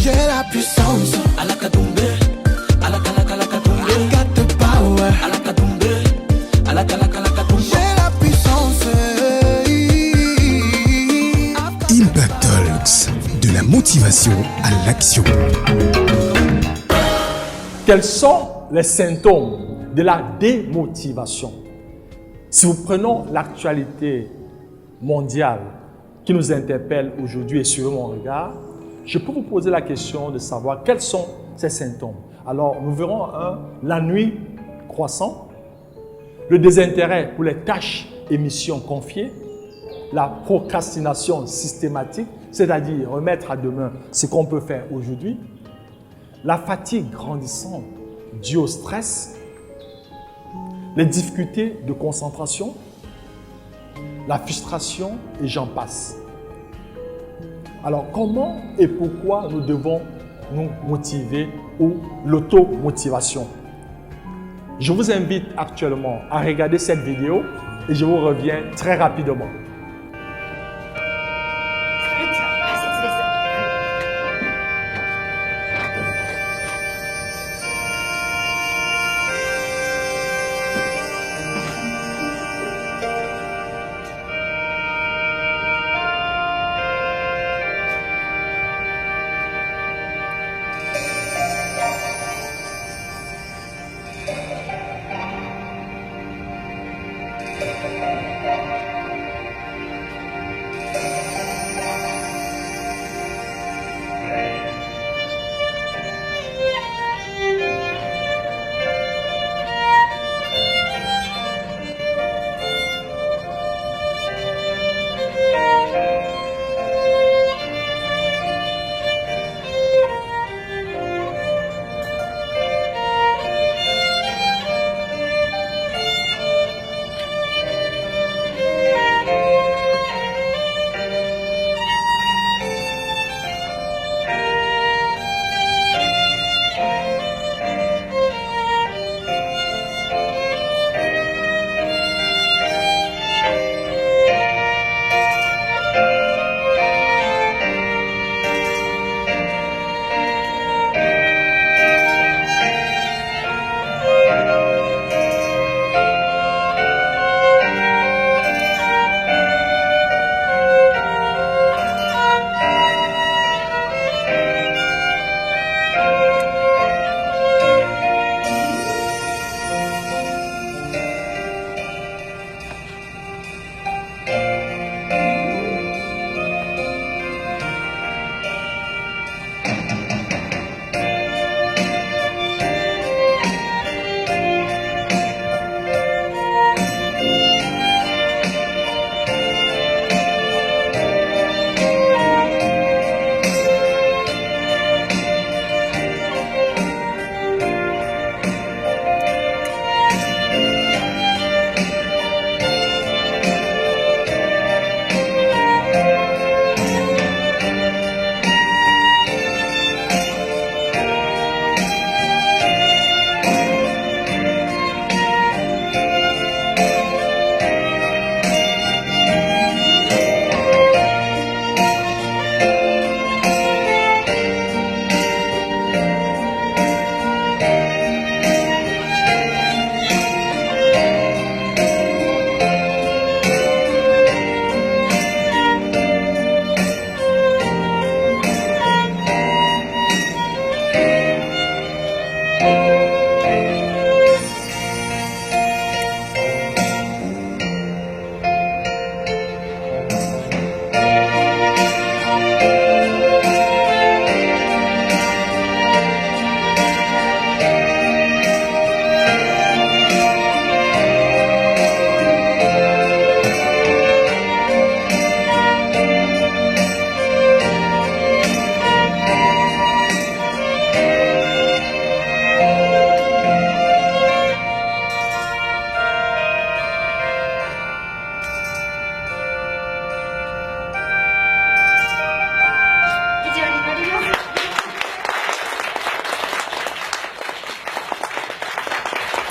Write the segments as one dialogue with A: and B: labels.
A: J'ai la puissance.
B: À la Kadoumbe, à la Kadoumbe.
A: I got the power.
B: À la Kadoumbe, à la Kadoumbe.
A: J'ai la puissance.
C: Impact Talks, de la motivation à l'action.
D: Quels sont les symptômes de la démotivation? Si nous prenons l'actualité mondiale qui nous interpelle aujourd'hui et sur mon regard, je peux vous poser la question de savoir quels sont ces symptômes. Alors, nous verrons l'ennui croissant, le désintérêt pour les tâches et missions confiées, la procrastination systématique, c'est-à-dire remettre à demain ce qu'on peut faire aujourd'hui, la fatigue grandissante due au stress, les difficultés de concentration, la frustration et j'en passe. Alors, comment et pourquoi nous devons nous motiver ou l'automotivation? Je vous invite actuellement à regarder cette vidéo et je vous reviens très rapidement.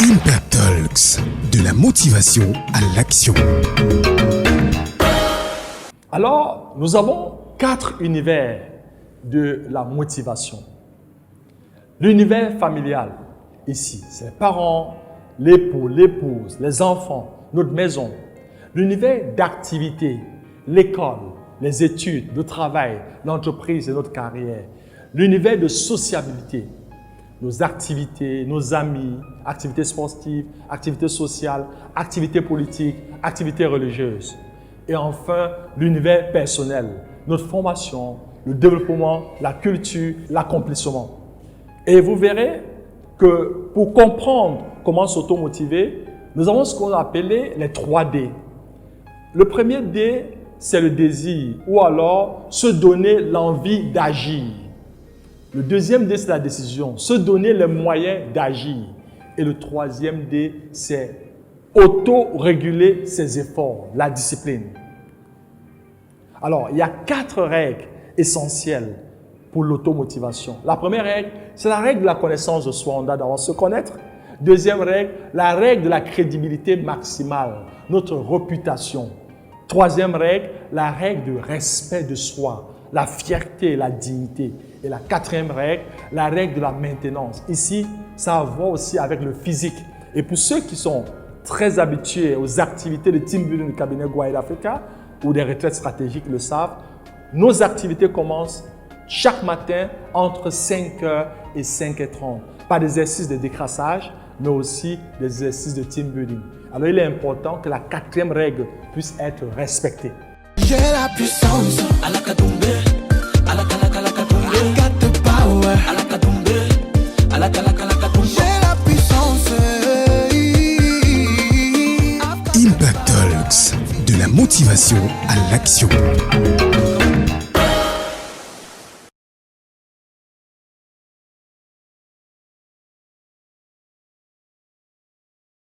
C: Impact Talks, de la motivation à l'action.
D: Alors, nous avons 4 univers de la motivation. L'univers familial, ici, c'est les parents, l'époux, l'épouse, les enfants, notre maison. L'univers d'activité, l'école, les études, le travail, l'entreprise et notre carrière. L'univers de sociabilité, nos activités, nos amis, activités sportives, activités sociales, activités politiques, activités religieuses. Et enfin, l'univers personnel, notre formation, le développement, la culture, l'accomplissement. Et vous verrez que pour comprendre comment s'automotiver, nous avons ce qu'on a appelé les 3D. Le premier D, c'est le désir, ou alors se donner l'envie d'agir. Le deuxième D, c'est la décision, se donner les moyens d'agir. Et le troisième D, c'est auto-réguler ses efforts, la discipline. Alors, il y a 4 règles essentielles pour l'automotivation. La première règle, c'est la règle de la connaissance de soi. On doit d'abord se connaître. Deuxième règle, la règle de la crédibilité maximale, notre réputation. Troisième règle, la règle du respect de soi, la fierté et la dignité. Et la quatrième règle, la règle de la maintenance. Ici, ça a à voir aussi avec le physique. Et pour ceux qui sont très habitués aux activités de team building du cabinet Guide Africa ou des retraites stratégiques le savent, nos activités commencent chaque matin entre 5h et 5h30 par des exercices de décrassage, mais aussi des exercices de team building. Alors, il est important que la quatrième règle puisse être respectée.
A: J'ai la puissance.
B: Alakatumbe, alakalakalatumbe,
A: I got the power.
B: alakatumbe, alakalakalatumbe.
A: J'ai la puissance.
C: Impact Talks, de la motivation à l'action.